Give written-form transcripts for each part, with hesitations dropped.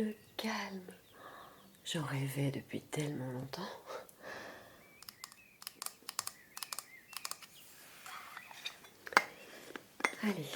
Le calme. J'en rêvais depuis tellement longtemps. Allez.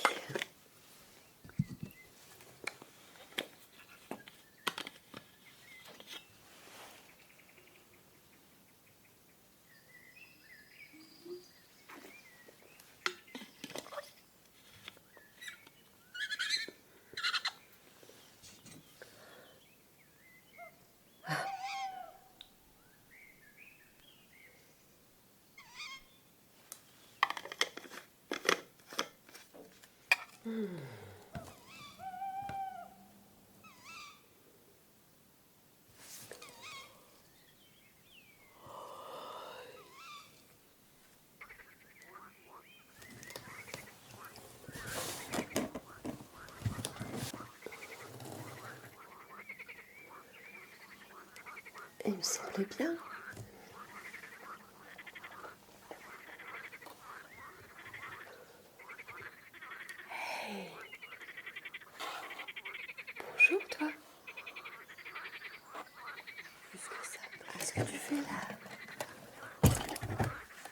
Il me semblait bien. Hey. Bonjour toi. Qu'est-ce que ça? Qu'est-ce que tu fais là?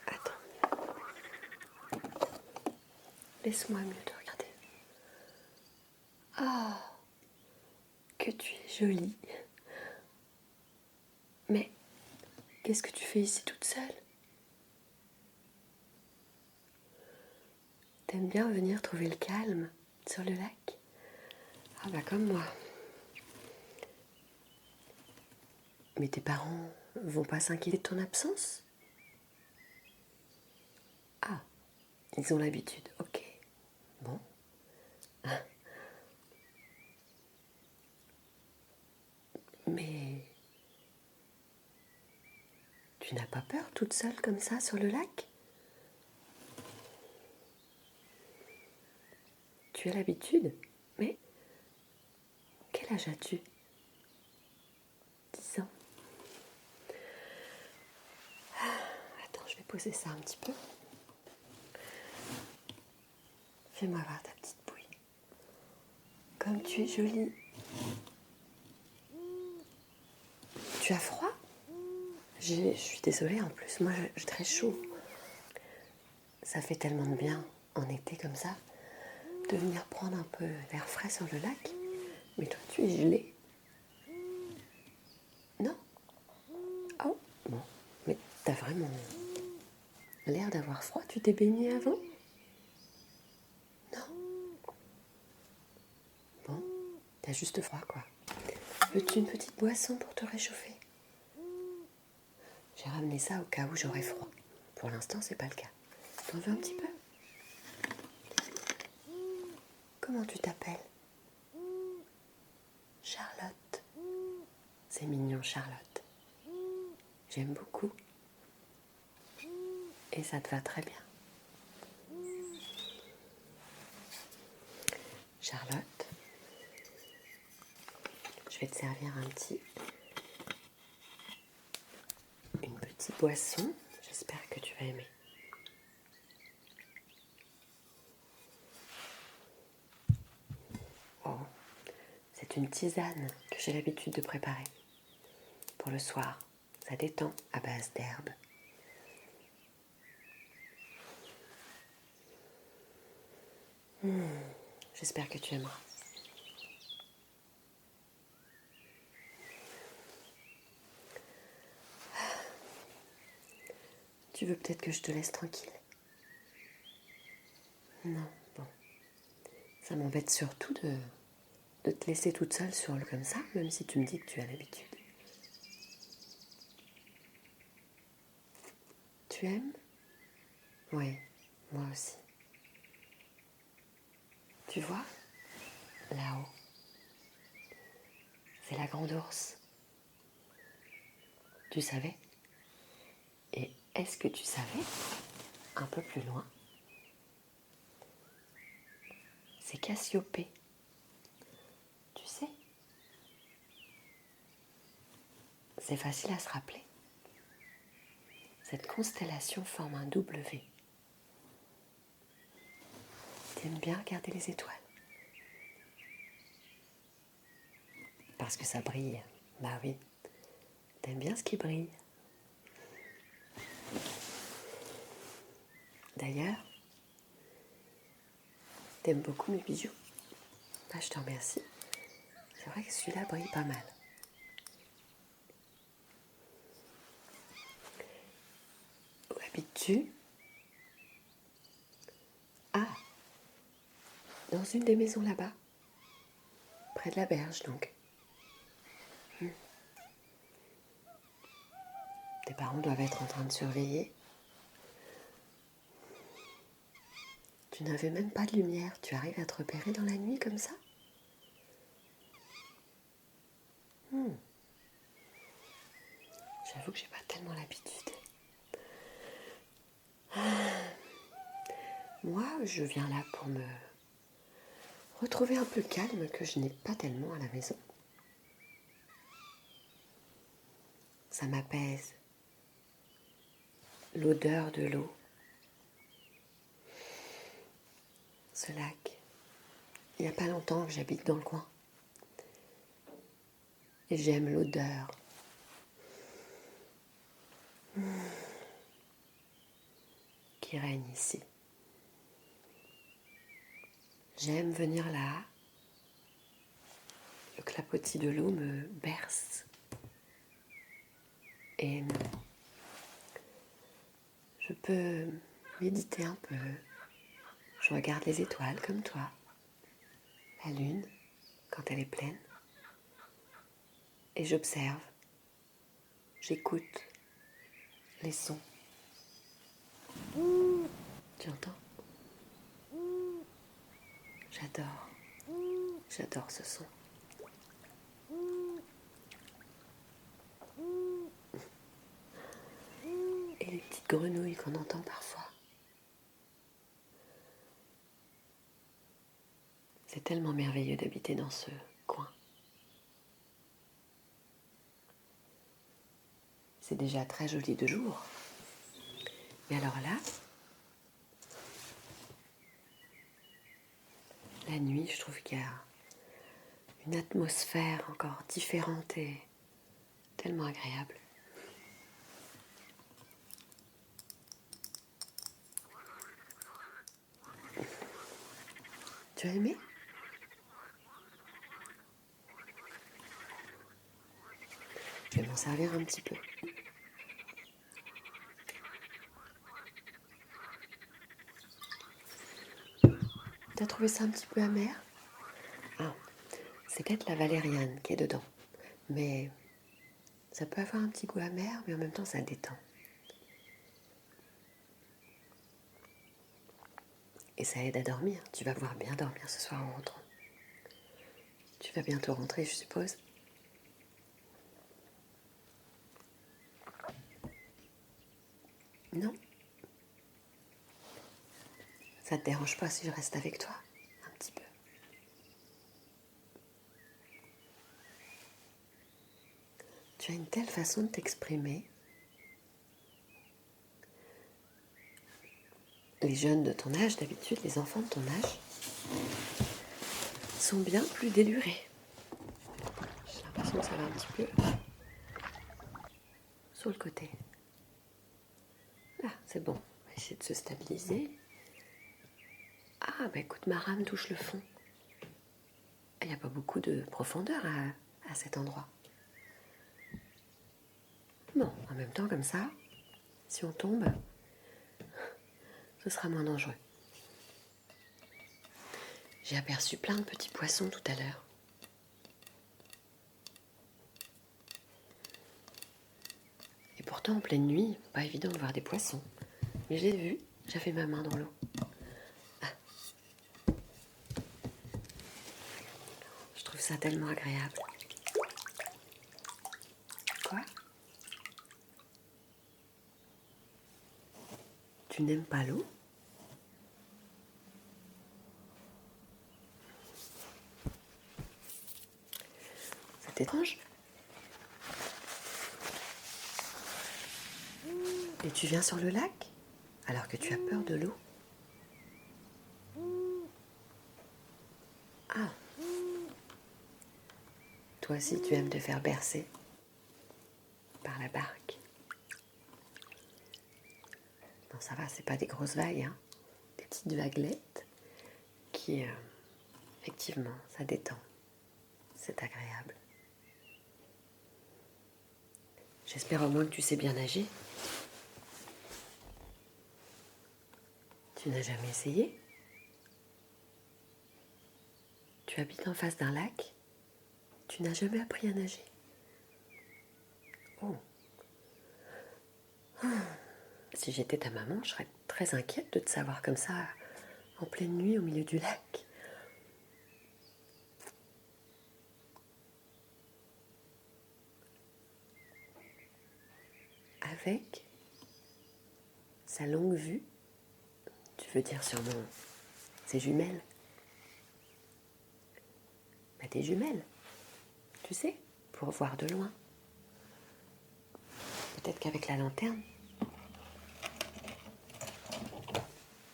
Attends. Laisse-moi mieux te regarder. Ah, que tu es jolie. Mais qu'est-ce que tu fais ici toute seule? T'aimes bien venir trouver le calme sur le lac? Ah bah comme moi. Mais tes parents vont pas s'inquiéter de ton absence? Ah, ils ont l'habitude, ok. Bon. Mais tu n'as pas peur toute seule comme ça sur le lac? Tu as l'habitude? Mais quel âge as-tu? 10 ans. Attends, je vais poser ça un petit peu. Fais-moi voir ta petite bouille. Comme tu es jolie. Tu as froid? Je suis désolée, en plus, moi j'ai très chaud. Ça fait tellement de bien, en été comme ça, de venir prendre un peu d'air frais sur le lac. Mais toi, tu es gelée. Non? Oh, bon. Mais t'as vraiment l'air d'avoir froid. Tu t'es baignée avant? Non? Bon, t'as juste froid, quoi. Veux-tu une petite boisson pour te réchauffer? J'ai ramené ça au cas où j'aurais froid. Pour l'instant, c'est pas le cas. T'en veux un petit peu? Comment tu t'appelles? Charlotte. C'est mignon, Charlotte. J'aime beaucoup. Et ça te va très bien. Charlotte, je vais te servir une petite boisson. J'espère que tu vas aimer. Oh, c'est une tisane que j'ai l'habitude de préparer pour le soir. Ça détend à base d'herbes. J'espère que tu aimeras. Tu veux peut-être que je te laisse tranquille? Non, bon. Ça m'embête surtout de te laisser toute seule sur le comme ça, même si tu me dis que tu as l'habitude. Tu aimes? Oui, moi aussi. Tu vois, là-haut, c'est la grande ours. Tu savais? Et est-ce que tu savais, un peu plus loin, c'est Cassiopée. Tu sais? C'est facile à se rappeler. Cette constellation forme un W. T'aimes bien regarder les étoiles? Parce que ça brille. Bah oui. T'aimes bien ce qui brille. D'ailleurs, t'aimes beaucoup mes bijoux. Ah, je te remercie. C'est vrai que celui-là brille pas mal. Où habites-tu? Ah, dans une des maisons là-bas. Près de la berge, donc. Tes parents doivent être en train de surveiller. Tu n'avais même pas de lumière. Tu arrives à te repérer dans la nuit comme ça? J'avoue que j'ai pas tellement l'habitude. Moi, je viens là pour me retrouver un peu calme que je n'ai pas tellement à la maison. Ça m'apaise. L'odeur de l'eau. Ce lac. Il n'y a pas longtemps que j'habite dans le coin. Et j'aime l'odeur. Qui règne ici. J'aime venir là. Le clapotis de l'eau me berce. Et je peux méditer un peu. Je regarde les étoiles comme toi. La lune, quand elle est pleine. Et j'observe. J'écoute les sons. Tu entends? J'adore. J'adore ce son. Et les petites grenouilles qu'on entend parfois. C'est tellement merveilleux d'habiter dans ce coin. C'est déjà très joli de jour. Mais alors là, la nuit, je trouve qu'il y a une atmosphère encore différente et tellement agréable. Tu as aimé? Je vais m'en servir un petit peu. T'as trouvé ça un petit peu amer? Ah, c'est peut-être la valériane qui est dedans. Mais ça peut avoir un petit goût amer, mais en même temps ça détend. Et ça aide à dormir. Tu vas pouvoir bien dormir ce soir en rentrant. Tu vas bientôt rentrer, je suppose. Non? Ça te dérange pas si je reste avec toi? Un petit peu. Tu as une telle façon de t'exprimer. Les jeunes de ton âge, d'habitude, les enfants de ton âge, sont bien plus délurés. J'ai l'impression que ça va un petit peu sur le côté. Ah, c'est bon. On va essayer de se stabiliser. Ah, bah écoute, ma rame touche le fond. Il n'y a pas beaucoup de profondeur à cet endroit. Bon, en même temps, comme ça, si on tombe, ce sera moins dangereux. J'ai aperçu plein de petits poissons tout à l'heure. Et pourtant, en pleine nuit, pas évident de voir des poissons. Mais je l'ai vu, j'avais ma main dans l'eau. Ah. Je trouve ça tellement agréable. Quoi? Tu n'aimes pas l'eau? C'est étrange. Et tu viens sur le lac alors que tu as peur de l'eau? Ah. Toi aussi, tu aimes te faire bercer par la barque. Non, ça va, c'est pas des grosses vagues, hein. Des petites vaguelettes qui, effectivement, ça détend. C'est agréable. J'espère au moins que tu sais bien nager. Tu n'as jamais essayé? Tu habites en face d'un lac? Tu n'as jamais appris à nager? Oh. Si j'étais ta maman, je serais très inquiète de te savoir comme ça, en pleine nuit, au milieu du lac. Avec sa longue vue, tu veux dire sûrement ses jumelles. Bah, des jumelles, tu sais, pour voir de loin. Peut-être qu'avec la lanterne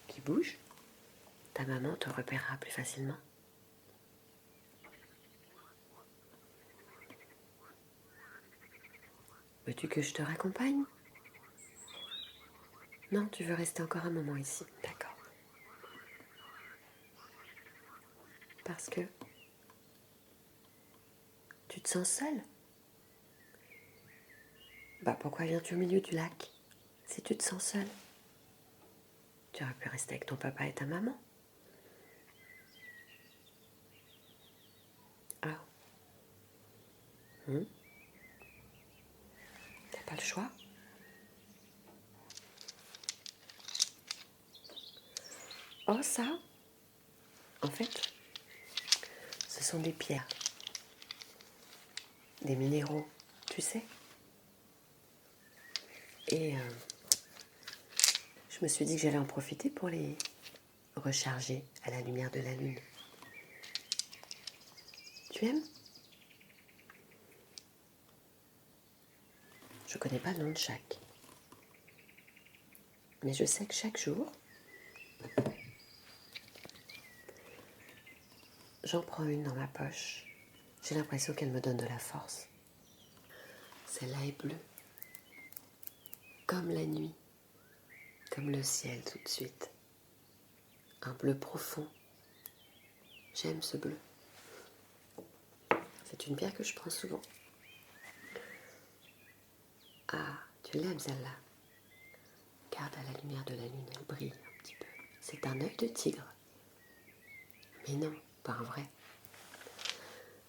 qui bouge, ta maman te repérera plus facilement. Veux-tu que je te raccompagne? Non, tu veux rester encore un moment ici, d'accord. Parce que tu te sens seule? Bah pourquoi viens-tu au milieu du lac si tu te sens seule? Tu aurais pu rester avec ton papa et ta maman. Ah. T'as pas le choix? Oh ça, en fait, ce sont des pierres, des minéraux, tu sais. Et je me suis dit que j'allais en profiter pour les recharger à la lumière de la lune. Tu aimes? Je connais pas le nom de chaque. Mais je sais que chaque jour, j'en prends une dans ma poche. J'ai l'impression qu'elle me donne de la force. Celle-là est bleue, comme la nuit, comme le ciel tout de suite. Un bleu profond. J'aime ce bleu. C'est une pierre que je prends souvent. Ah, tu l'aimes celle-là? Regarde à la lumière de la lune, elle brille un petit peu. C'est un œil de tigre. Mais non, pas un vrai.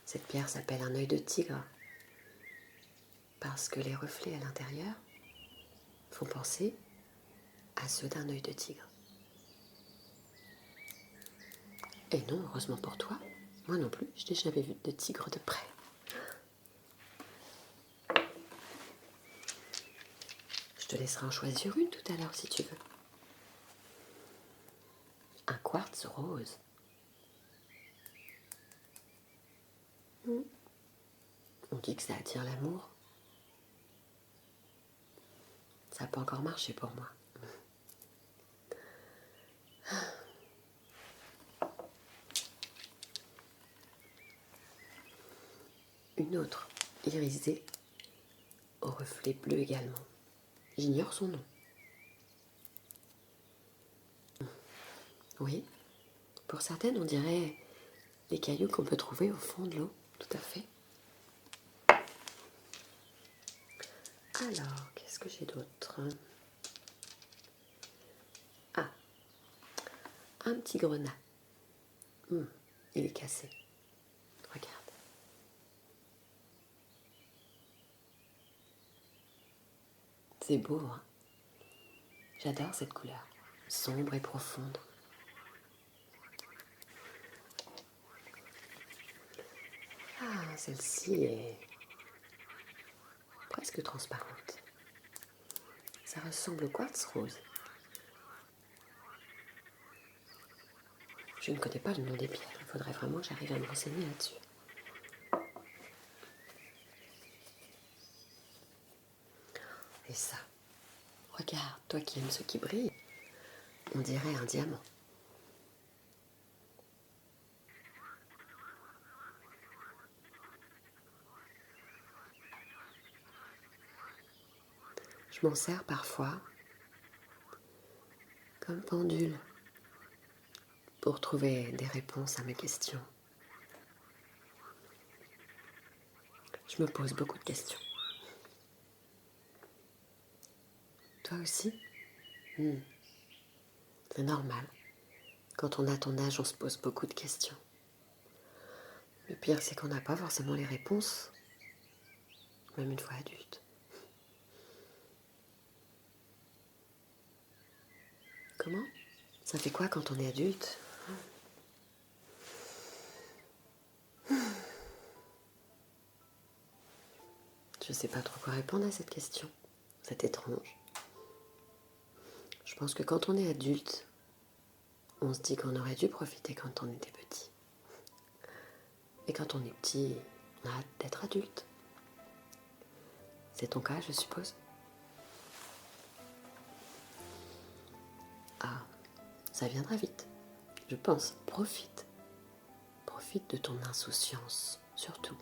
Cette pierre s'appelle un œil de tigre parce que les reflets à l'intérieur font penser à ceux d'un œil de tigre. Et non, heureusement pour toi, moi non plus, je n'ai jamais vu de tigre de près. Je te laisserai en choisir une tout à l'heure si tu veux. Un quartz rose. On dit que ça attire l'amour. Ça n'a pas encore marché pour moi. Une autre, irisée, au reflet bleu également. J'ignore son nom. Oui, pour certaines, on dirait les cailloux qu'on peut trouver au fond de l'eau. Tout à fait. Alors, qu'est-ce que j'ai d'autre? Ah, un petit grenat. Il est cassé. Regarde. C'est beau, hein? J'adore cette couleur. Sombre et profonde. Ah, celle-ci est presque transparente. Ça ressemble au quartz rose. Je ne connais pas le nom des pierres. Il faudrait vraiment que j'arrive à me renseigner là-dessus. Et ça, regarde, toi qui aimes ce qui brille, on dirait un diamant. Je m'en sers parfois comme pendule pour trouver des réponses à mes questions. Je me pose beaucoup de questions. Toi aussi? C'est normal. Quand on a ton âge, on se pose beaucoup de questions. Le pire, c'est qu'on n'a pas forcément les réponses, même une fois adulte. Comment? Ça fait quoi quand on est adulte? Je sais pas trop quoi répondre à cette question. C'est étrange. Je pense que quand on est adulte, on se dit qu'on aurait dû profiter quand on était petit. Et quand on est petit, on a hâte d'être adulte. C'est ton cas, je suppose? Ah, ça viendra vite. Je pense, profite. Profite de ton insouciance, surtout.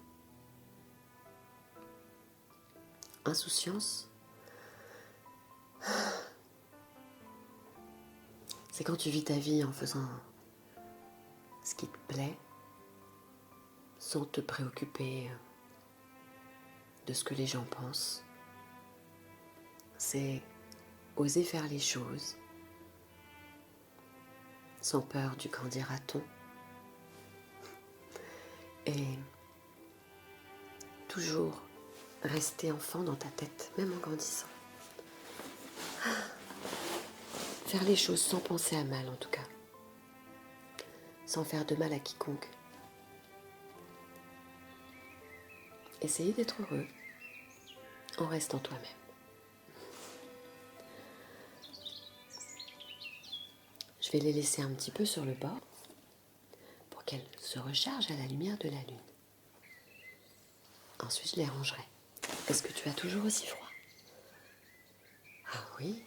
Insouciance, c'est quand tu vis ta vie en faisant ce qui te plaît, sans te préoccuper de ce que les gens pensent. C'est oser faire les choses sans peur du qu'en dira-t-on. Et toujours rester enfant dans ta tête, même en grandissant. Faire les choses sans penser à mal en tout cas. Sans faire de mal à quiconque. Essayer d'être heureux en restant toi-même. Je vais les laisser un petit peu sur le bord pour qu'elles se rechargent à la lumière de la lune. Ensuite, je les rangerai. Est-ce que tu as toujours aussi froid? Ah oui,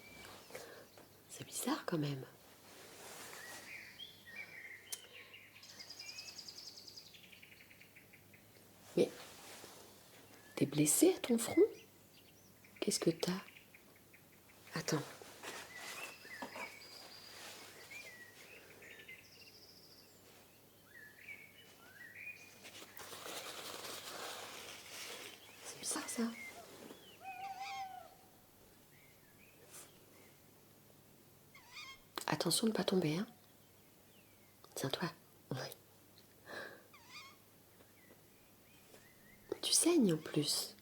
c'est bizarre quand même. Mais t'es blessé à ton front? Qu'est-ce que t'as? Attends. C'est bizarre ça. Attention de ne pas tomber, hein. Tiens-toi. Oui. Tu saignes en plus.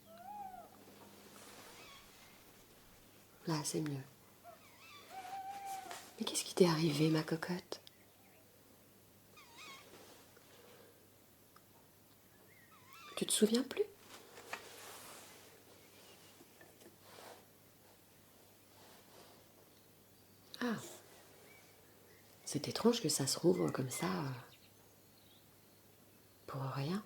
Là, c'est mieux. Mais qu'est-ce qui t'est arrivé, ma cocotte? Tu te souviens plus? Ah. C'est étrange que ça se rouvre comme ça. Pour rien.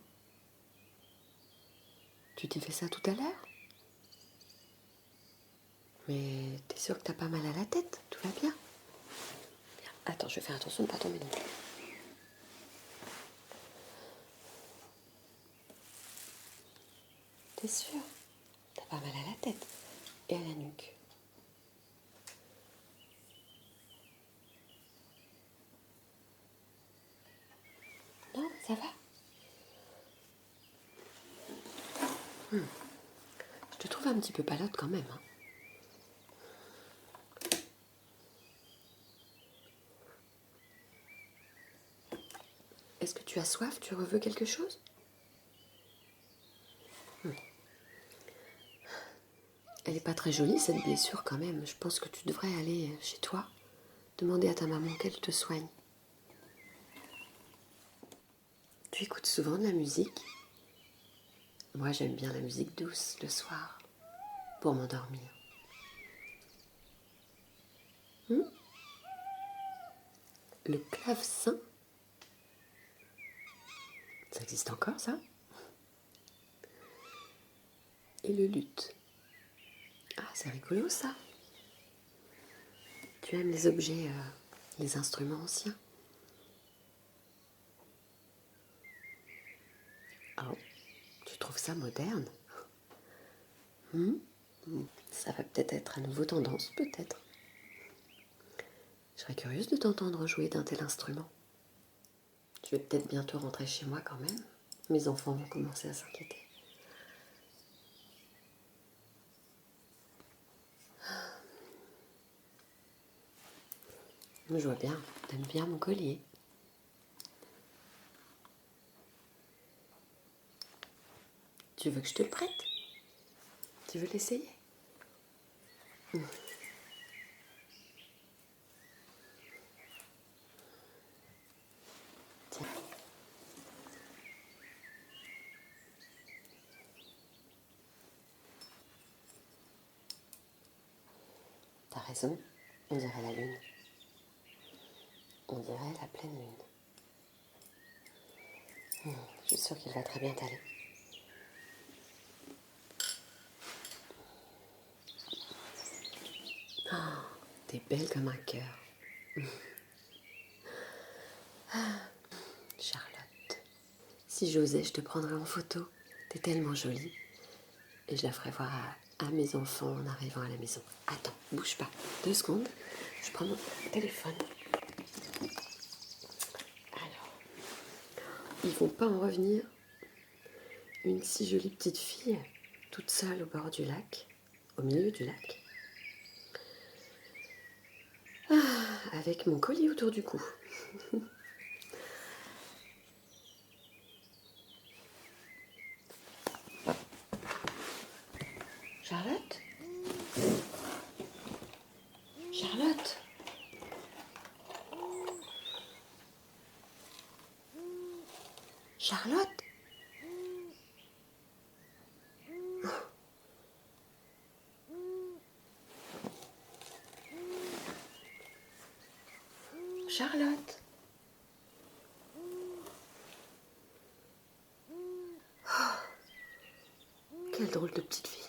Tu t'es fait ça tout à l'heure? Mais t'es sûre que t'as pas mal à la tête? Tout va bien? Bien. Attends, je vais faire attention de ne pas tomber non plus. T'es sûre? T'as pas mal à la tête et à la nuque. Non, ça va? Je te trouve un petit peu palote quand même, hein. Est-ce que tu as soif? Tu veux quelque chose? Elle n'est pas très jolie cette blessure quand même. Je pense que tu devrais aller chez toi, demander à ta maman qu'elle te soigne. Tu écoutes souvent de la musique? Moi j'aime bien la musique douce le soir, pour m'endormir. Le clavecin? Ça existe encore ça? Et le luth? Ah, c'est rigolo ça. Tu aimes les objets, les instruments anciens? Oh, tu trouves ça moderne? Ça va peut-être être à nouveau tendance, peut-être. Je serais curieuse de t'entendre jouer d'un tel instrument. Je vais peut-être bientôt rentrer chez moi quand même. Mes enfants vont commencer à s'inquiéter. Je vois bien, t'aimes bien mon collier. Tu veux que je te le prête? Tu veux l'essayer? Tiens. T'as raison, on dirait la lune. On dirait la pleine lune. Je suis sûre qu'il va très bien t'aller. Oh, t'es belle comme un cœur. Charlotte, si j'osais, je te prendrais en photo. T'es tellement jolie. Et je la ferai voir à mes enfants en arrivant à la maison. Attends, bouge pas. 2 secondes. Je prends mon téléphone. Alors, ils vont pas en revenir. Une si jolie petite fille, toute seule au bord du lac, au milieu du lac, avec mon collier autour du cou. Charlotte? Charlotte? Charlotte? Charlotte? Quelle drôle de petite fille.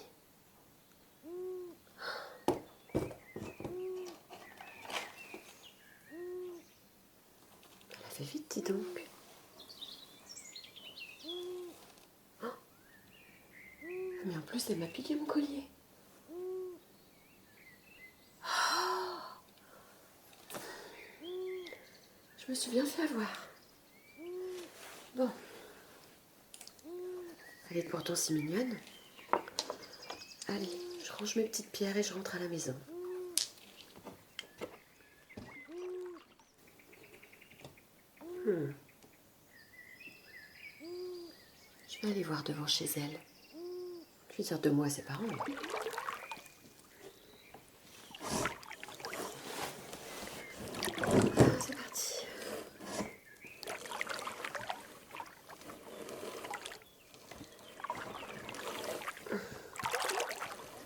Elle a fait vite, dis donc. Oh. Mais en plus, elle m'a piqué mon collier. Je me suis bien fait avoir. Bon. Elle est pourtant si mignonne. Allez, je range mes petites pierres et je rentre à la maison. Je vais aller voir devant chez elle. Je vais dire 2 mots à ses parents. C'est parti.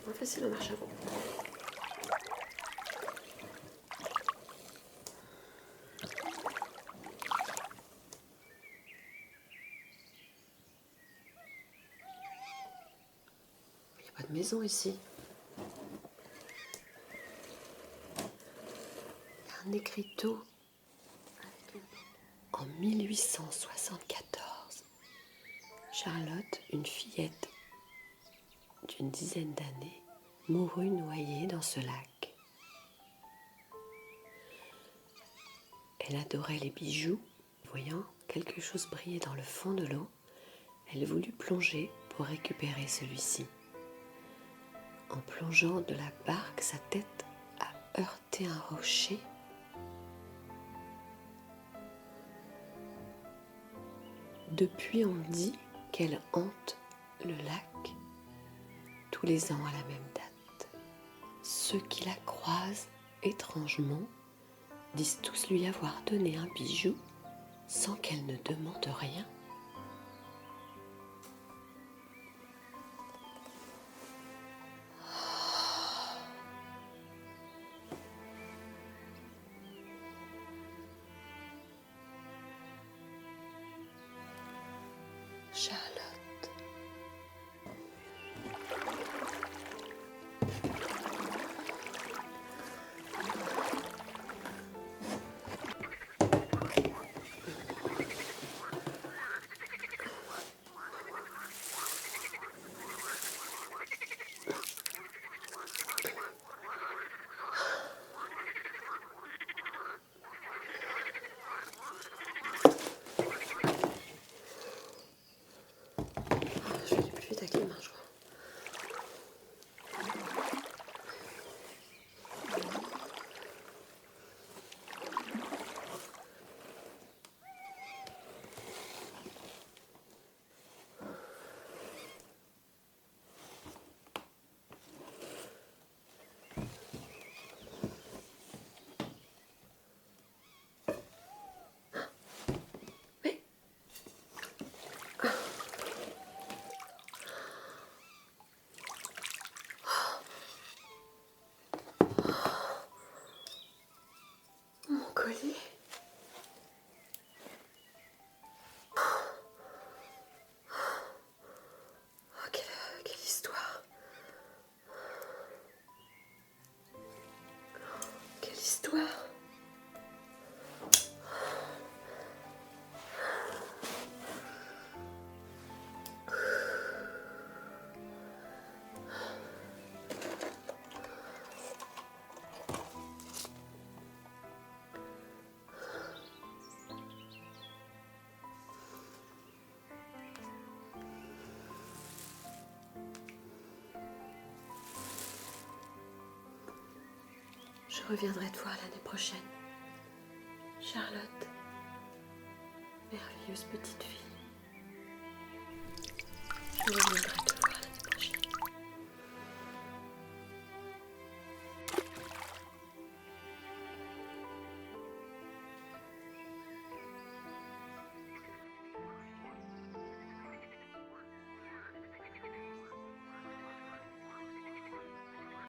En fait, c'est la marche avant. Il n'y a pas de maison ici. Il y a un écriteau. En 1874, Charlotte, une fillette d'une dizaine d'années, mourut noyée dans ce lac. Elle adorait les bijoux. Voyant quelque chose briller dans le fond de l'eau, elle voulut plonger pour récupérer celui-ci. En plongeant de la barque, sa tête a heurté un rocher. Depuis, on dit qu'elle hante le lac tous les ans à la même date. Ceux qui la croisent étrangement disent tous lui avoir donné un bijou sans qu'elle ne demande rien. Charlotte. reviendrai te voir l'année prochaine. Charlotte, merveilleuse petite fille. Je reviendrai.